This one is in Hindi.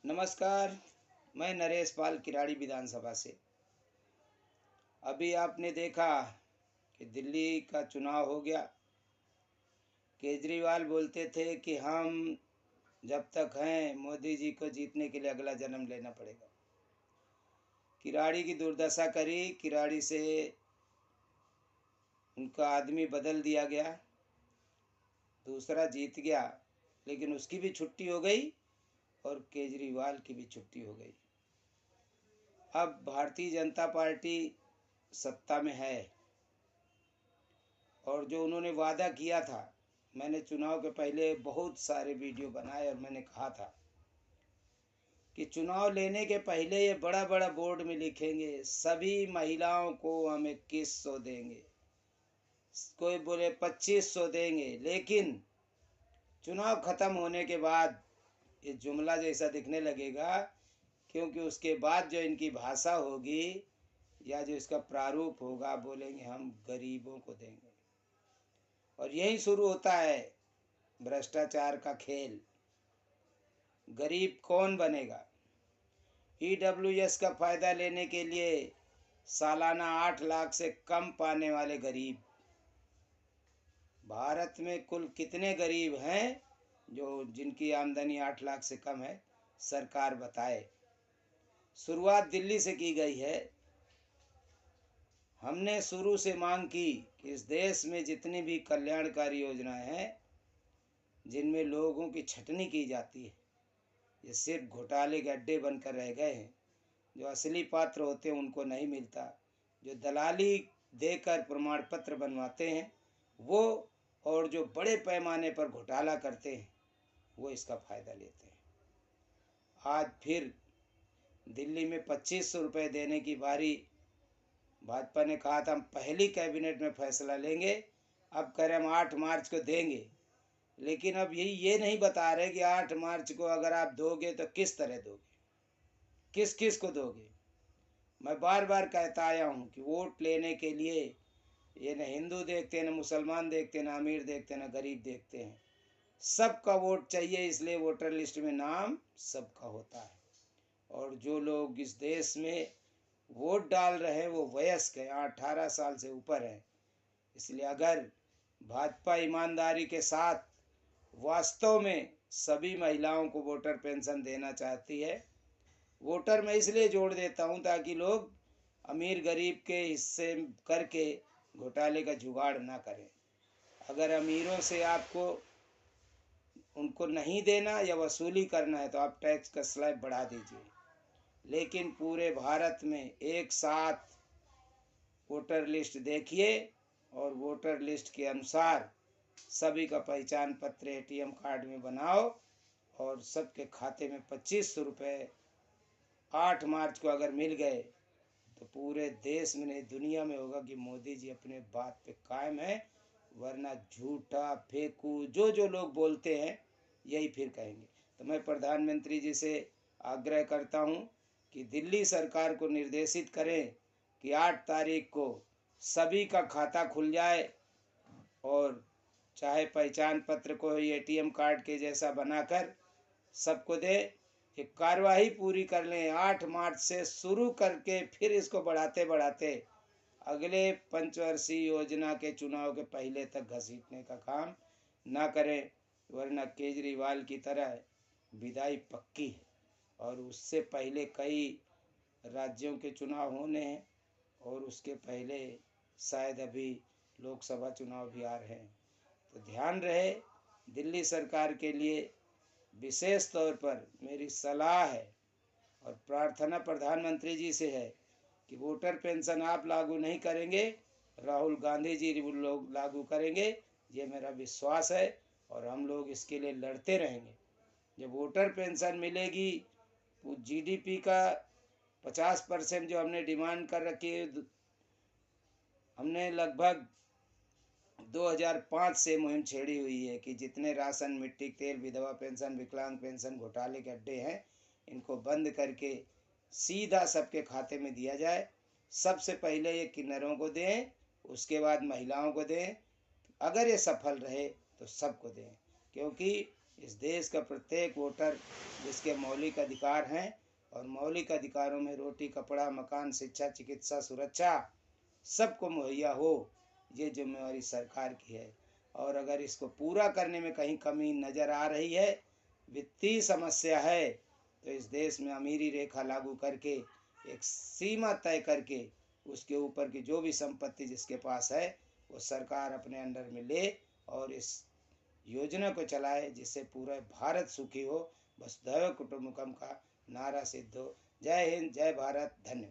नमस्कार। मैं नरेश पाल किराड़ी विधानसभा से। अभी आपने देखा कि दिल्ली का चुनाव हो गया। केजरीवाल बोलते थे कि हम जब तक हैं मोदी जी को जीतने के लिए अगला जन्म लेना पड़ेगा। किराड़ी की दुर्दशा करी। किराड़ी से उनका आदमी बदल दिया गया, दूसरा जीत गया, लेकिन उसकी भी छुट्टी हो गई और केजरीवाल की भी छुट्टी हो गई। अब भारतीय जनता पार्टी सत्ता में है और जो उन्होंने वादा किया था, मैंने चुनाव के पहले बहुत सारे वीडियो बनाए और मैंने कहा था कि चुनाव लेने के पहले ये बड़ा बड़ा बोर्ड में लिखेंगे सभी महिलाओं को हम 2100 देंगे, कोई बोले 2500 देंगे, लेकिन चुनाव खत्म होने के बाद ये जुमला जैसा दिखने लगेगा, क्योंकि उसके बाद जो इनकी भाषा होगी या जो इसका प्रारूप होगा, बोलेंगे हम गरीबों को देंगे। और यही शुरू होता है भ्रष्टाचार का खेल। गरीब कौन बनेगा? ईडब्ल्यूएस का फायदा लेने के लिए सालाना 8 लाख से कम पाने वाले गरीब। भारत में कुल कितने गरीब हैं जो जिनकी आमदनी 8 लाख से कम है? सरकार बताए। शुरुआत दिल्ली से की गई है। हमने शुरू से मांग की कि इस देश में जितनी भी कल्याणकारी योजनाएं हैं जिनमें लोगों की छटनी की जाती है, ये सिर्फ घोटाले के अड्डे बनकर रह गए हैं। जो असली पात्र होते हैं उनको नहीं मिलता। जो दलाली देकर प्रमाण पत्र बनवाते हैं वो, और जो बड़े पैमाने पर घोटाला करते हैं वो इसका फ़ायदा लेते हैं। आज फिर दिल्ली में 2500 रुपये देने की बारी। भाजपा ने कहा था हम पहली कैबिनेट में फैसला लेंगे, अब कह रहे हम 8 मार्च को देंगे। लेकिन अब ये नहीं बता रहे कि 8 मार्च को अगर आप दोगे तो किस तरह दोगे, किस किस को दोगे। मैं बार बार कहता आया हूँ कि वोट लेने के लिए ये न हिंदू देखते, न मुसलमान देखते, न अमीर देखते, न गरीब देखते हैं। सबका वोट चाहिए, इसलिए वोटर लिस्ट में नाम सबका होता है। और जो लोग इस देश में वोट डाल रहे हैं वो वयस्क हैं, 18 साल से ऊपर हैं। इसलिए अगर भाजपा ईमानदारी के साथ वास्तव में सभी महिलाओं को वोटर पेंशन देना चाहती है, वोटर मैं इसलिए जोड़ देता हूं ताकि लोग अमीर गरीब के हिस्से करके घोटाले का जुगाड़ ना करें। अगर अमीरों से आपको उनको नहीं देना या वसूली करना है तो आप टैक्स का स्लैब बढ़ा दीजिए, लेकिन पूरे भारत में एक साथ वोटर लिस्ट देखिए और वोटर लिस्ट के अनुसार सभी का पहचान पत्र एटीएम कार्ड में बनाओ और सबके खाते में 2500 रुपये 8 मार्च को अगर मिल गए तो पूरे देश में नहीं दुनिया में होगा कि मोदी जी अपने बात पे कायम है। वरना झूठा फेंकू जो जो लोग बोलते हैं यही फिर कहेंगे। तो मैं प्रधानमंत्री जी से आग्रह करता हूं कि दिल्ली सरकार को निर्देशित करें कि 8 तारीख को सभी का खाता खुल जाए और चाहे पहचान पत्र को एटीएम कार्ड के जैसा बनाकर सबको दे। एक कार्यवाही पूरी कर लें 8 मार्च से शुरू करके फिर इसको बढ़ाते बढ़ाते अगले पंचवर्षीय योजना के चुनाव के पहले तक घसीटने का काम ना करें, वरना केजरीवाल की तरह विदाई पक्की है। और उससे पहले कई राज्यों के चुनाव होने हैं और उसके पहले शायद अभी लोकसभा चुनाव भी आ रहे हैं। तो ध्यान रहे, दिल्ली सरकार के लिए विशेष तौर पर मेरी सलाह है और प्रार्थना प्रधानमंत्री जी से है कि वोटर पेंशन आप लागू नहीं करेंगे, राहुल गांधी जी लोग लागू करेंगे, ये मेरा विश्वास है और हम लोग इसके लिए लड़ते रहेंगे। जब वोटर पेंशन मिलेगी तो जीडीपी का 50% जो हमने डिमांड कर रखी है, हमने लगभग 2005 से मुहिम छेड़ी हुई है कि जितने राशन, मिट्टी तेल, विधवा पेंशन, विकलांग पेंशन घोटाले के अड्डे हैं इनको बंद करके सीधा सबके खाते में दिया जाए। सबसे पहले ये किन्नरों को दें, उसके बाद महिलाओं को दें। अगर ये सफल रहे तो सबको दें, क्योंकि इस देश का प्रत्येक वोटर जिसके मौलिक अधिकार हैं, और मौलिक अधिकारों में रोटी, कपड़ा, मकान, शिक्षा, चिकित्सा, सुरक्षा सबको मुहैया हो, ये जिम्मेवारी सरकार की है। और अगर इसको पूरा करने में कहीं कमी नज़र आ रही है, वित्तीय समस्या है, तो इस देश में अमीरी रेखा लागू करके एक सीमा तय करके उसके ऊपर की जो भी संपत्ति जिसके पास है वो सरकार अपने अंडर में ले और इस योजना को चलाए, जिससे पूरा भारत सुखी हो। वसुधैव कुटुंबकम का नारा सिद्ध हो। जय हिंद, जय भारत, धन्यवाद।